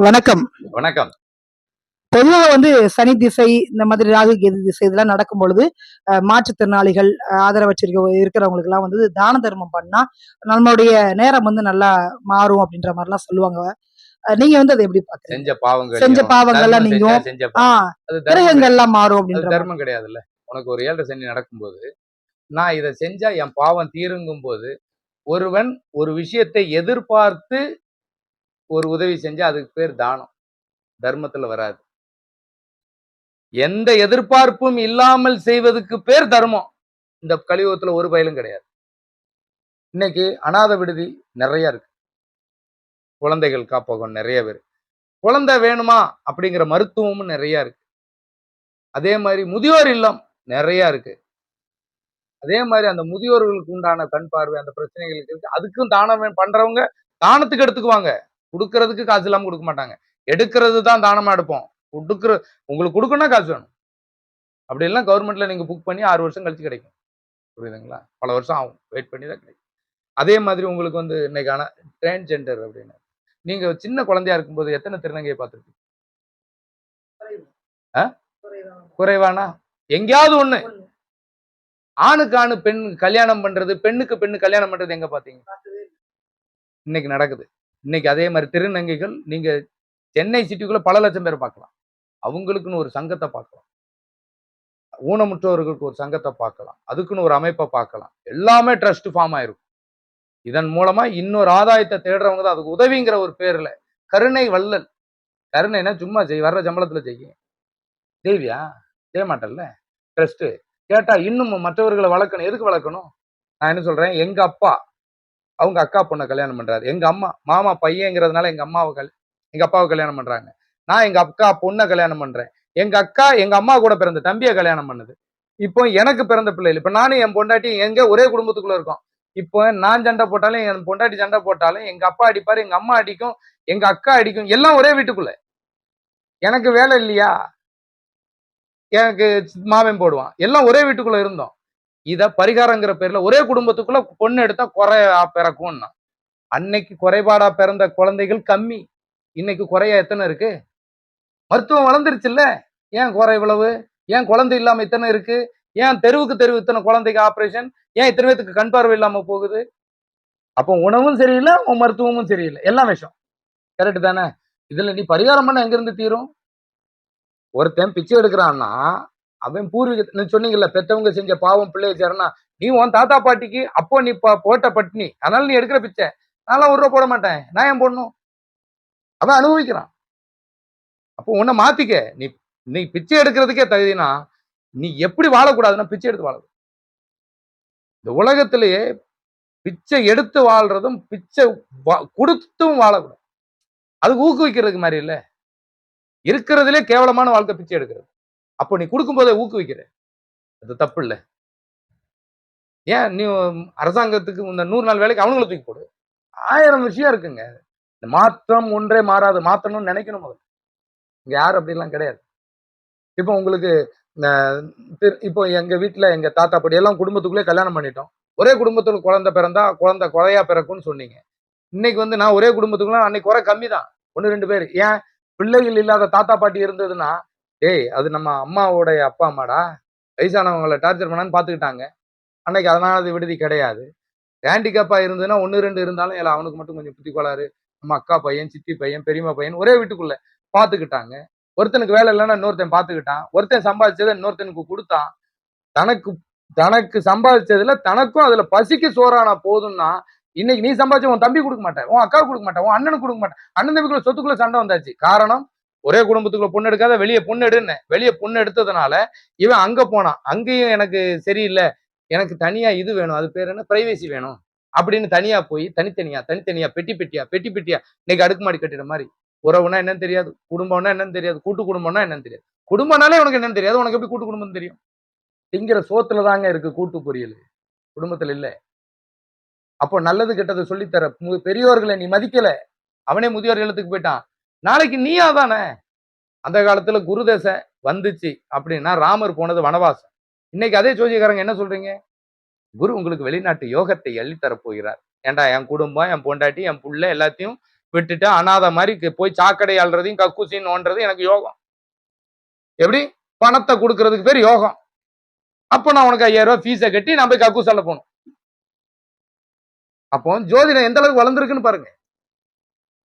வணக்கம். வணக்கம். பொதுவா சனி திசை, இந்த மாதிரி ராகு கேது திசை இதெல்லாம் நடக்கும் பொழுது, மாற்றுத்திறனாளிகள், இருக்கிறவங்களுக்கெல்லாம் தான தர்மம் பண்ணா, நம்மளுடைய நேரம் நல்லா மாறும் அப்படின்ற மாரிலாம் சொல்லுவாங்க. நீங்க அத எப்படி பார்க்குறீங்க? செஞ்ச பாவங்களையும் செஞ்ச பாவங்கள்லாம் நீங்கும். செஞ்ச ஆ பாவம். அது கிரகங்கள்லாம் மாறும் அது அப்படின்ற தர்மம் கிடையாதுல்ல. உனக்கு ஒரு 7 சனி நடக்கும்போது, நான் இத செஞ்சா என் பாவம் தீருங்கும்போது, ஒருவன் ஒரு விஷயத்தை எதிர்பார்த்து ஒரு உதவி செஞ்சா அதுக்கு பேர் தானம். தர்மத்துல வராது. எந்த எதிர்பார்ப்பும் இல்லாமல் செய்வதற்கு பேர் தர்மம். இந்த கலியுகத்துல ஒரு பயலும் கிடையாது. இன்னைக்கு அநாத விடுதி நெறைய இருக்கு. குழந்தைகள் காப்பகம் நெறைய பேரு. குழந்தை வேணுமா அப்படிங்கிற மருத்துவமும் நெறைய இருக்கு. அதே மாதிரி முதியோர் இல்லம் நெறைய இருக்கு. அதே மாதிரி அந்த முதியோர்களுக்கு உண்டான கண் பார்வை அந்த பிரச்சனைகளுக்கு இருக்கு. அதுக்கும் தானம் பண்றவங்க தானத்துக்கு எடுத்துக்குவாங்க. குடுக்கறதுக்கு காசு இல்லாம குடுக்க மாட்டாங்க. எடுக்கிறது தான் தானமா எடுப்போம். உங்களுக்கு குடுக்கணும்னா காசு வேணும். அப்படி எல்லாம் கவர்மெண்ட்ல நீங்க புக் பண்ணி 6 வருஷம் கழிச்சு கிடைக்கும். புரியுதுங்களா? பல வருஷம் ஆகும். வெயிட் பண்ணி தான் கிடைக்கும். அதே மாதிரி உங்களுக்கு இன்னைக்கான டிரான்ஸ்ஜெண்டர் அப்படின்னு. நீங்க சின்ன குழந்தையா இருக்கும்போது எத்தனை திருநங்கையை பார்த்திருப்பீங்க? குறைவானா? எங்கேயாவது ஒண்ணு. ஆணுக்கு ஆணு பெண் கல்யாணம் பண்றது, பெண்ணுக்கு பெண்ணு கல்யாணம் பண்றது எங்க பாத்தீங்க? இன்னைக்கு நடக்குது. இன்னைக்கு அதே மாதிரி திருநங்கைகள் நீங்க சென்னை சிட்டிக்குள்ள பல லட்சம் பேர் பார்க்கலாம். அவங்களுக்குன்னு ஒரு சங்கத்தை பார்க்கலாம். ஊனமுற்றோர்களுக்கு ஒரு சங்கத்தை பார்க்கலாம். அதுக்குன்னு ஒரு அமைப்பை பார்க்கலாம். எல்லாமே ட்ரஸ்ட் ஃபார்ம் ஆயிருக்கும். இதன் மூலமா இன்னொரு ஆதாயத்தை தேடுறவங்க தான் அதுக்கு உதவிங்கிற ஒரு பேர்ல கருணை வள்ளல். கருணைனா சும்மா வர்ற சம்பளத்துல செய்வியா? செய்ய மாட்டல்ல. ட்ரஸ்ட் கேட்டா இன்னும் மற்றவர்களை வளர்க்கணும். எதுக்கு வளர்க்கணும்? நான் என்ன சொல்றேன், எங்க அப்பா அவங்க அக்கா பொண்ணை கல்யாணம் பண்றாரு. எங்க அம்மா மாமா பையங்கிறதுனால எங்க அப்பாவை கல்யாணம் பண்றாங்க. நான் எங்க அக்கா பொண்ணை கல்யாணம் பண்றேன். எங்க அக்கா எங்க அம்மா கூட பிறந்த தம்பியை கல்யாணம் பண்ணுது. இப்போ எனக்கு பிறந்த பிள்ளைகள், இப்ப நானும் என் பொண்டாட்டி எங்க ஒரே குடும்பத்துக்குள்ள இருக்கோம். இப்போ நான் சண்டை போட்டாலும் என் பொண்டாட்டி சண்டை போட்டாலும் எங்க அப்பா அடிப்பாரு, எங்க அம்மா அடிக்கும், எங்க அக்கா அடிக்கும், எல்லாம் ஒரே வீட்டுக்குள்ள. எனக்கு வேலை இல்லையா? எனக்கு மாவன் போடுவான். எல்லாம் ஒரே வீட்டுக்குள்ள இருந்தோம். இத பரிகாரங்கிற பேர்ல ஒரே குடும்பத்துக்குள்ள பொண்ணு எடுத்தா குறையா பிறக்கும்னா, அன்னைக்கு குறைபாடா பிறந்த குழந்தைகள் கம்மி. இன்னைக்கு குறையா எத்தனை இருக்கு? மருத்துவம் வளர்ந்துருச்சுல்ல. ஏன் குறை இவ்வளவு? ஏன் குழந்தை இல்லாம இத்தனை இருக்கு? ஏன் தெருவுக்கு தெருவு இத்தனை குழந்தைக்கு ஆபரேஷன்? ஏன் இத்தனை பேத்துக்கு கண் பார்வை இல்லாம போகுது? அப்போ உணவும் சரியில்லை, உன் மருத்துவமும் சரியில்லை. எல்லாம் விஷம். கரெக்ட் தானே? இதுல நீ பரிகாரம் பண்ண எங்க இருந்து தீரும்? ஒருத்தன் பிச்சை எடுக்கிறான்னா அவன் பூர்வீக சொன்னீங்கல்ல, பெத்தவங்க செஞ்ச பாவம் பிள்ளைய சேரனா, நீ உன் தாத்தா பாட்டிக்கு அப்போ நீ போட்ட பட்டினி, அதனால நீ எடுக்கிற பிச்சை. நான்லாம் 1 ரூபா போட மாட்டேன். நான் ஏன் போடணும்? அவன் அனுபவிக்கிறான். அப்போ உன்னை மாத்திக்க. நீ பிச்சை எடுக்கிறதுக்கே தகுதினா நீ எப்படி வாழக்கூடாதுன்னா பிச்சை எடுத்து வாழ. இந்த உலகத்திலேயே பிச்சை எடுத்து வாழ்றதும் பிச்சை கொடுத்தும் வாழக்கூடாது. அதுக்கு ஊக்குவிக்கிறதுக்கு மாதிரி இல்ல. இருக்கிறதுலே கேவலமான வாழ்க்கை பிச்சை எடுக்கிறது. அப்போ நீ கொடுக்கும் போதே ஊக்குவிக்கிற, அது தப்பு இல்ல. ஏன் நீ அரசாங்கத்துக்கு இந்த 100 நாள் வேலைக்கு அவனுங்களை தூக்கி போடு. 1000 விஷயம் இருக்குங்க. இந்த மாற்றம் ஒன்றே மாறாது. மாற்றணும்னு நினைக்கணும் முதல்ல. இங்க யாரும் அப்படிலாம் கிடையாது. இப்போ உங்களுக்கு இப்போ எங்க வீட்டுல எங்க தாத்தா பாட்டி எல்லாம் குடும்பத்துக்குள்ளே கல்யாணம் பண்ணிட்டோம். ஒரே குடும்பத்துல குழந்தை பிறந்தா குழந்தை குறையா பிறக்கும்னு சொன்னீங்க. இன்னைக்கு நான் ஒரே குடும்பத்துக்குள்ள அன்னைக்கு குறை கம்மி தான். 1 2 பேர். ஏன் பிள்ளைகள் இல்லாத தாத்தா பாட்டி இருந்ததுன்னா, அது நம்ம அம்மாவோடைய அப்பா அம்மாடா, வயசானவங்களை டார்ச்சர் பண்ணான்னு பாத்துக்கிட்டாங்க. அன்னைக்கு அதனால அது விடுதி கிடையாது. ஹேண்டிகேப்பா இருந்ததுன்னா 1 2 இருந்தாலும் அவனுக்கு மட்டும் கொஞ்சம் புத்தி கோளாறு, நம்ம அக்கா பையன், சித்தி பையன், பெரியம்மா பையன் ஒரே வீட்டுக்குள்ள பாத்துக்கிட்டாங்க. ஒருத்தனுக்கு வேலை இல்லைன்னா இன்னொருத்தன் பாத்துக்கிட்டான். ஒருத்தன் சம்பாதிச்சதை இன்னொருத்தனுக்கு கொடுத்தான். தனக்கு தனக்கு சம்பாதிச்சதுல தனக்கும் அதுல பசிக்கு சோறானா போதும்னா, இன்னைக்கு நீ சம்பாதிச்ச உன் தம்பி கொடுக்க மாட்டேன், உன் அக்கா கொடுக்க மாட்டேன், உன் அண்ணனுக்கு கொடுக்க மாட்டேன். அண்ணன் தம்பிக்குள்ள சொத்துக்குள்ள சண்டை வந்தாச்சு. காரணம், ஒரே குடும்பத்துக்குள்ள பொண்ணு எடுக்காத, வெளியே பொண்ணு எடுன்னு. வெளியே பொண்ணு எடுத்ததுனால இவன் அங்க போனான். அங்கேயும் எனக்கு சரியில்லை, எனக்கு தனியா இது வேணும், அது பேர் என்ன, பிரைவேசி வேணும் அப்படின்னு தனியா போய் தனித்தனியா பெட்டி பெட்டியா இன்னைக்கு அடுக்குமாடி கட்டிட மாதிரி. உறவுனா என்னன்னு தெரியாது, குடும்பம்னா என்னன்னு தெரியாது, கூட்டு குடும்பம்னா என்னன்னு தெரியாது. குடும்பம்னாலே உனக்கு என்னன்னு தெரியாது, உனக்கு எப்படி கூட்டு குடும்பம் தெரியும்? திங்கிற சோத்துல தாங்க இருக்கு கூட்டு பொரியல், குடும்பத்துல இல்ல. அப்போ நல்லது கெட்டதை சொல்லித்தர பெரியோர்களை நீ மதிக்கல, அவனே முதியோர் இல்லத்துக்கு போயிட்டான். நாளைக்கு நீயா தானே. அந்த காலத்துல குருதசை வந்துச்சு அப்படின்னா ராமர் போனது வனவாசம். இன்னைக்கு அதே ஜோதிகாரங்க என்ன சொல்றீங்க? குரு உங்களுக்கு வெளிநாட்டு யோகத்தை அள்ளித்தர போகிறார். ஏன்டா, என் குடும்பம், என் பொண்டாட்டி, என் புள்ள எல்லாத்தையும் விட்டுட்டு அனாதை மாதிரி போய் சாக்கடை ஆள்றதையும் கக்கூசின்னு நோன்றதும் எனக்கு யோகம். எப்படி? பணத்தை கொடுக்கறதுக்கு பேர் யோகம். அப்போ நான் உனக்கு 5000 ரூபாய் ஃபீஸை கட்டி நான் போய் கக்கூசால போகணும். அப்போ ஜோதிடம் எந்த அளவுக்கு வளர்ந்துருக்குன்னு பாருங்க.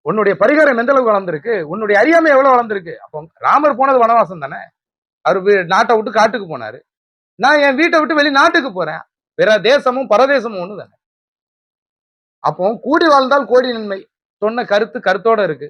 உன்னுடைய பரிகாரம் எந்த அளவுக்கு வளர்ந்துருக்கு, உன்னுடைய அறியாமை எவ்வளவு வளர்ந்துருக்கு. அப்போ ராமர் போனது வனவாசம் தானே. அவரு நாட்டை விட்டு காட்டுக்கு போனாரு. நான் என் வீட்டை விட்டு வெளிநாட்டுக்கு போறேன். பிற தேசமும் பரதேசமும் ஒண்ணு தானே. அப்போ கூடி வாழ்ந்தால் கோடி நன்மை சொன்ன கருத்தோட இருக்கு.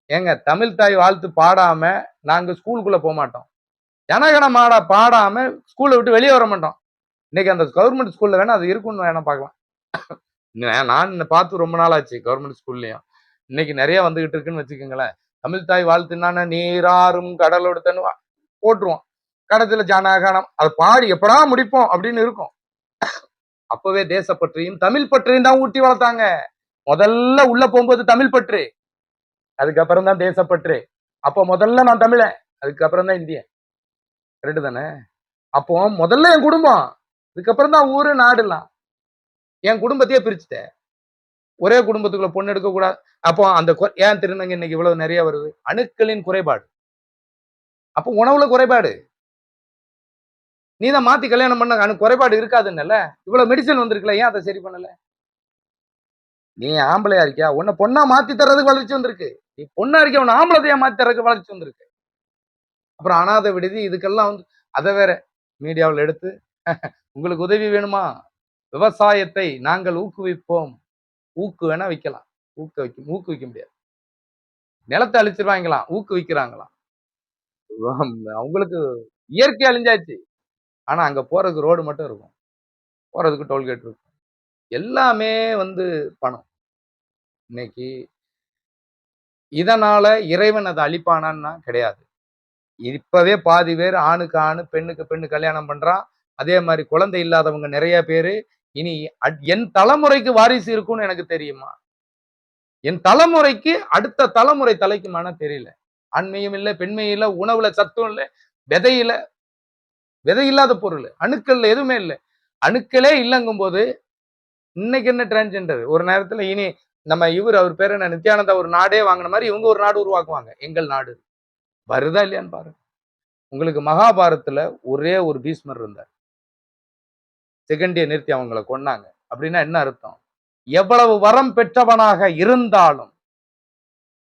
ஏங்க தமிழ் தாய் வாழ்த்து பாடாம நாங்க ஸ்கூலுக்குள்ள போக மாட்டோம். ஜனகன மாடா பாடாம ஸ்கூலை விட்டு வெளியே வர மாட்டோம். இன்னைக்கு அந்த கவர்மெண்ட் ஸ்கூல்ல வேணா அது இருக்குன்னு வேணா பார்க்கலாம். நான் பார்த்து ரொம்ப நாள் ஆச்சு கவர்மெண்ட் ஸ்கூல்லயும். இன்னைக்கு நிறைய வந்துகிட்டு இருக்குன்னு வச்சுக்கோங்களேன். தமிழ் தாய் வாழ்த்துனான நீராறும் கடலோடு தண்ணுவா போட்டுருவோம். கடைசியில ஜனகணம் அதை பாடி எப்படா முடிப்போம் அப்படின்னு இருக்கும். அப்பவே தேசப்பற்றையும் தமிழ் பற்றையும் தான் ஊட்டி வளர்த்தாங்க. முதல்ல உள்ள போகும்போது தமிழ் பற்று, அதுக்கப்புறம் தான் தேசப்பற்று. அப்போ முதல்ல நான் தமிழன், அதுக்கப்புறம் தான் இந்தியன். கரெக்டு தானே? அப்போ முதல்ல என் குடும்பம், அதுக்கப்புறம் தான் ஊரு நாடுலாம். என் குடும்பத்தையே பிரிச்சுட்டேன். ஒரே குடும்பத்துக்குள்ள பொண்ணு எடுக்க கூடாது. அப்போ அந்த ஏன் திருநங்கை இன்னைக்கு இவ்வளவு நிறைய வருது? அணுக்களின் குறைபாடு. அப்போ உணவுல குறைபாடு. நீதான் மாத்தி கல்யாணம் பண்ண குறைபாடு இருக்காதுன்னு இவ்வளவு மெடிசன் வந்திருக்குல்ல, ஏன் அதை சரி பண்ணல? நீ ஆம்பளையா இருக்கியா, உன்னை பொண்ணா மாத்தி தர்றதுக்கு வளர்ச்சி வந்திருக்கு. நீ பொண்ணா இருக்கியா, உன்னை ஆம்பளையா மாத்தி தர்றதுக்கு வளர்ச்சி வந்திருக்கு. அப்புறம் அனாதை விடுதி இதுக்கெல்லாம் வந்து அதை வேற மீடியாவில் எடுத்து உங்களுக்கு உதவி வேணுமா, விவசாயத்தை நாங்கள் ஊக்குவிப்போம். ஊக்கு வேணா வைக்கலாம், ஊக்குவிக்க முடியாது. நிலத்தை அழிச்சிருவாங்களாம், ஊக்குவிக்கிறாங்களாம். அவங்களுக்கு இயற்கை அழிஞ்சாச்சு. ஆனா அங்க போறதுக்கு ரோடு மட்டும் இருக்கும், போறதுக்கு டோல்கேட் இருக்கும். எல்லாமே வந்து பணம். இன்னைக்கு இதனால இறைவன் அதை அழிப்பானான்னா கிடையாது. இப்பவே பாதி பேர் ஆணுக்கு ஆணு பெண்ணுக்கு பெண்ணு கல்யாணம் பண்றான். அதே மாதிரி குழந்தை இல்லாதவங்க நிறைய பேரு. இனி என் தலைமுறைக்கு வாரிசு இருக்கும்னு எனக்கு தெரியுமா? என் தலைமுறைக்கு அடுத்த தலைமுறை தலைக்குமான தெரியல. ஆண்மையும் இல்லை, பெண்மையும் இல்லை, உணவுல சத்தும் இல்லை, விதையில விதை இல்லாத பொருள், அணுக்கள்ல எதுவுமே இல்லை. அணுக்களே இல்லைங்கும் போது இன்னைக்கு என்ன டிரான்ஸ்ஜெண்டர்? ஒரு நேரத்துல இனி நம்ம அவர் பேர் என்ன, நித்யானந்தா ஒரு நாடே வாங்கின மாதிரி இவங்க ஒரு நாடு உருவாக்குவாங்க. எங்கள் நாடு வருதா இல்லையான்னு பாருங்க. உங்களுக்கு மகாபாரதத்துல ஒரே ஒரு பீஷ்மர் இருந்தார். செகண்டியை நிறுத்தி அவங்களை கொன்னாங்க. அப்படின்னா என்ன அர்த்தம்? எவ்வளவு வரம் பெற்றவனாக இருந்தாலும்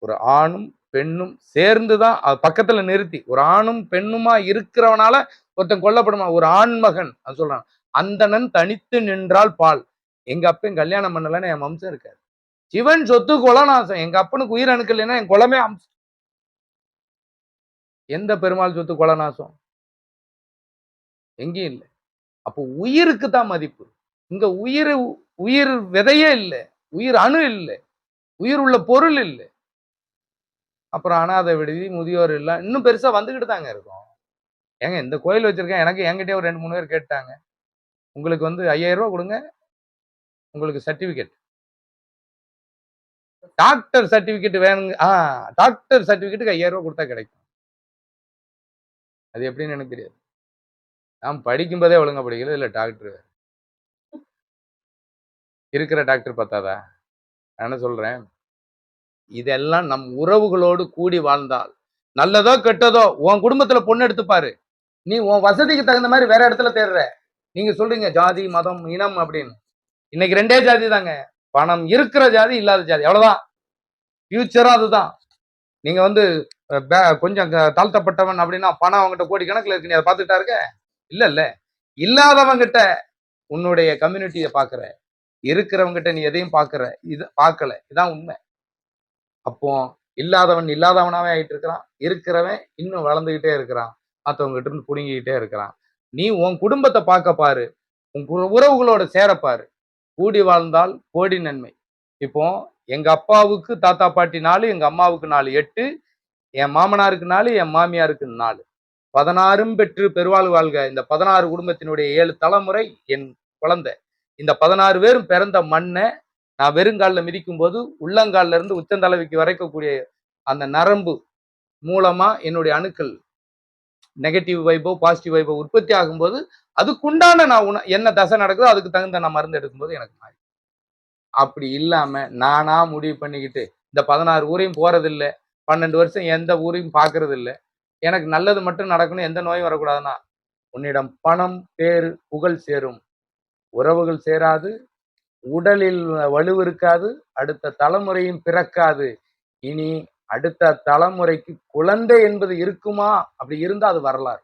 ஒரு ஆணும் பெண்ணும் சேர்ந்துதான் பக்கத்துல நிறுத்தி, ஒரு ஆணும் பெண்ணுமா இருக்கிறவனால ஒருத்தன் கொல்லப்படுமா? ஒரு ஆண்மகன் அது சொல்றான், அந்தணன் தனித்து நின்றால் பால். எங்க அப்பன் கல்யாணம் பண்ணலன்னு என் வம்சம் இருக்காது. சிவன் சொத்து கொலநாசம். எங்க அப்பனுக்கு உயிர் அணுக்கள் இல்லைன்னா என் குலமே அம்சம். எந்த பெருமாள் சொத்து கொலநாசம்? எங்கேயும் இல்லை. அப்போ உயிருக்கு தான் மதிப்பு. இங்க உயிர் விதையே இல்லை, உயிர் அணு இல்லை, உயிர் உள்ள பொருள் இல்லை. அப்புறம் அனாதை விடுதி, முதியோர் இல்ல, இன்னும் பெருசா வந்துகிட்டு தாங்க இருக்கும். ஏங்க இந்த கோயில் வச்சிருக்கேன், எனக்கு என்கிட்டயே ஒரு 2-3 பேர் கேட்டாங்க, உங்களுக்கு வந்து 5000 ரூபாய் கொடுங்க, உங்களுக்கு சர்டிபிகேட், டாக்டர் சர்டிபிகேட் வேணுங்க. டாக்டர் சர்டிபிகேட்டுக்கு 5000 ரூபாய் கொடுத்தா கிடைக்கும். அது எப்படின்னு எனக்கு தெரியாது. நான் படிக்கும்போதே ஒழுங்கா படிக்கல, இல்ல டாக்டர் இருக்கிற டாக்டர் பார்த்தாதா? நான் என்ன சொல்றேன், இதெல்லாம் நம் உறவுகளோடு கூடி வாழ்ந்தால் நல்லதோ கெட்டதோ உன் குடும்பத்துல பொண்ணு எடுத்துப்பாரு. நீ உன் வசதிக்கு தகுந்த மாதிரி வேற இடத்துல தேடுற. நீங்க சொல்றீங்க ஜாதி மதம் இனம் அப்படின்னு. இன்னைக்கு 2 ஜாதி தாங்க, பணம் இருக்கிற ஜாதி இல்லாத ஜாதி, அவ்வளவுதான். ஃபியூச்சரா அதுதான். நீங்க வந்து கொஞ்சம் தாழ்த்தப்பட்டவன் அப்படின்னா பணம் அவங்ககிட்ட கோடி கணக்குல இருக்கு, நீ அதை பார்த்துட்டா இருக்க? இல்ல இல்லாதவங்கிட்ட உன்னுடைய கம்யூனிட்டியை பாக்குற, இருக்கிறவங்கிட்ட நீ எதையும் பாக்குற, இது பார்க்கல. இதான் உண்மை. அப்போ இல்லாதவன் இல்லாதவனாவே ஆயிட்டு இருக்கிறான், இருக்கிறவன் இன்னும் வளர்ந்துகிட்டே இருக்கிறான், மற்றவங்க கிட்ட இருந்து புடுங்கிக்கிட்டே இருக்கிறான். நீ உன் குடும்பத்தை பார்க்க பாரு, உன் உறவுகளோட சேரப்பாரு. கூடி வாழ்ந்தால் கோடி நன்மை. இப்போ எங்க அப்பாவுக்கு தாத்தா பாட்டி 4, எங்க அம்மாவுக்கு 4, 8, என் மாமனாருக்கு 4, என் மாமியாருக்கு 4, 16 பெற்று பெருவாழ் வாழ்க. இந்த 16 குடும்பத்தினுடைய 7 தலைமுறை என் குழந்தை. இந்த 16 பேரும் பிறந்த மண்ணை நான் வெறுங்காலில் மிதிக்கும் போது உள்ளங்காலில இருந்து உச்சந்தலைவிக்கு வரைக்கக்கூடிய அந்த நரம்பு மூலமா என்னுடைய அணுக்கள் நெகட்டிவ் வைபோ பாசிட்டிவ் வைபோ உற்பத்தி ஆகும்போது அதுக்குண்டான நான் என்ன தசை நடக்குதோ அதுக்கு தகுந்த நான் மருந்து எடுக்கும்போது எனக்கு மாறி. அப்படி இல்லாம நானா முடிவு பண்ணிக்கிட்டு இந்த 16 ஊரையும் போறதில்ல, 12 வருஷம் எந்த ஊரையும் பார்க்கறது இல்ல. எனக்கு நல்லது மட்டும் நடக்கணும், எந்த நோயும் வரக்கூடாதுன்னா, உன்னிடம் பணம், பேரு, புகழ் சேரும். உறவுகள் சேராது, உடலில் வலு இருக்காது, அடுத்த தலைமுறையும் பிறக்காது. இனி அடுத்த தலைமுறைக்கு குழந்தை என்பது இருக்குமா? அப்படி இருந்தா அது வரலாறு.